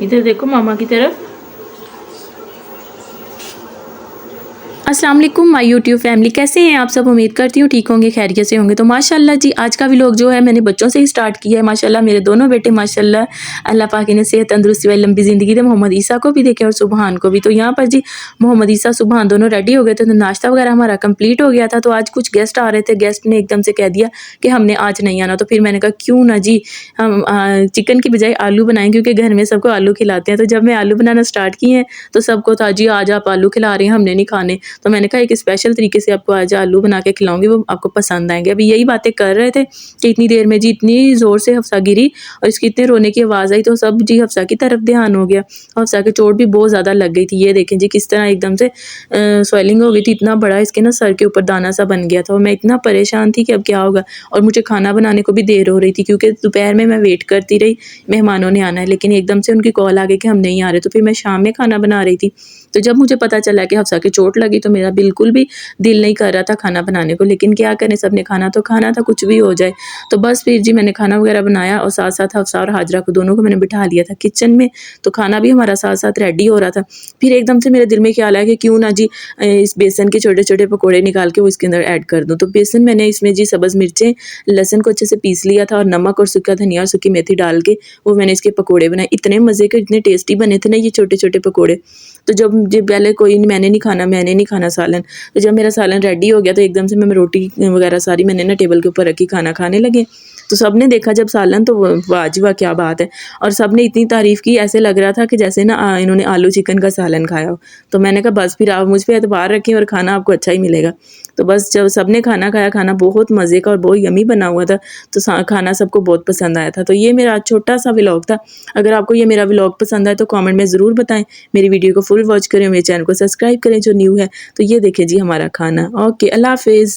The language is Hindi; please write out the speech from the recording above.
इधर देखो मामा की तरफ। अस्सलाम वालेकुम माय यूट्यूब फैमिली, कैसे हैं आप सब? उम्मीद करती हूँ ठीक होंगे, खैरियत से होंगे। तो माशाल्लाह जी, आज का व्लॉग जो है मैंने बच्चों से ही स्टार्ट किया है। माशाल्लाह मेरे दोनों बेटे माशाल्लाह, अल्लाह पाक इन्हें सेहत तंदुरुस्ती वाली लंबी ज़िंदगी दे। मोहम्मद ईसा को भी देखे और सुबहान को भी। तो यहाँ पर जी मोहम्मद ईसा सुबहान दोनों रेडी हो गए थे, तो नाश्ता वगैरह हमारा कंप्लीट हो गया था। तो आज कुछ गेस्ट आ रहे थे, गेस्ट ने एकदम से कह दिया कि हमने आज नहीं आना। तो फिर मैंने कहा क्यों ना जी, हम चिकन की बजाय आलू बनाएँ, क्योंकि घर में सबको आलू खिलाते हैं। तो जब मैं आलू बनाना स्टार्ट किए हैं तो सबको था जी आज आप आलू खिला रहे हैं, हमने नहीं खाने। तो मैंने कहा एक स्पेशल तरीके से आपको आज आलू बना के खिलाऊँगी, वो आपको पसंद आएँगे। अभी यही बातें कर रहे थे कि इतनी देर में जी इतनी ज़ोर से हफ्सा गिरी और इसकी इतने रोने की आवाज़ आई, तो सब जी हफ्सा की तरफ ध्यान हो गया। हफ्सा की चोट भी बहुत ज़्यादा लग गई थी। ये देखें जी किस तरह एकदम से स्वेलिंग हो गई थी, इतना बड़ा इसके ना सर के ऊपर दाना सा बन गया था और मैं इतना परेशान थी कि अब क्या होगा। और मुझे खाना बनाने को भी देर हो रही थी, क्योंकि दोपहर में मैं वेट करती रही, मेहमानों ने आना है, लेकिन एकदम से उनकी कॉल आ गई कि हम नहीं आ रहे। तो फिर मैं शाम में खाना बना रही थी। तो जब मुझे पता चला कि हफ्सा की चोट लगी, तो मेरा बिल्कुल भी दिल नहीं कर रहा था खाना बनाने को, लेकिन क्या करें, सबने खाना तो खाना था, कुछ भी हो जाए। तो बस फिर जी मैंने खाना वगैरह बनाया और साथ-साथ हफ्सा और हाजरा को दोनों को मैंने बिठा लिया था किचन में। तो खाना भी हमारा साथ-साथ रेडी हो रहा था। फिर एकदम से मेरे दिल में ख्याल आया कि क्यों ना जी इस बेसन के छोटे-छोटे पकोड़े निकाल के वो इसके अंदर ऐड कर दूँ। तो बेसन मैंने इसमें जी सब्ज़ मिर्चें, लहसुन को अच्छे से पीस लिया था और नमक और सूखा धनिया और सूखी मेथी डाल के वो मैंने इसके पकोड़े बनाए। इतने मज़े के, इतने टेस्टी बने थे ना ये छोटे-छोटे पकोड़े। तो जब जी पहले कोई मैंने नहीं खाना सालन। तो जब मेरा सालन रेडी हो गया तो एकदम से मैं रोटी वगैरह सारी मैंने ना टेबल के ऊपर रखी, खाना खाने लगे। तो सबने देखा जब सालन, तो वाह जी वाह क्या बात है। और सबने इतनी तारीफ़ की, ऐसे लग रहा था कि जैसे ना इन्होंने आलू चिकन का सालन खाया हो। तो मैंने कहा बस फिर आप मुझ पे एतबार रखें और खाना आपको अच्छा ही मिलेगा। तो बस जब सबने खाना खाया, खाना बहुत मज़े का और बहुत यम्मी बना हुआ था, तो खाना सबको बहुत पसंद आया था। तो ये मेरा छोटा-सा व्लॉग था। अगर आपको ये मेरा व्लॉग पसंद आए तो कमेंट में ज़रूर बताएँ। मेरी वीडियो को फुल वॉच करें, मेरे चैनल को सब्सक्राइब करें जो न्यू है। तो ये देखें जी हमारा खाना। ओके, अल्लाह हाफ़िज़।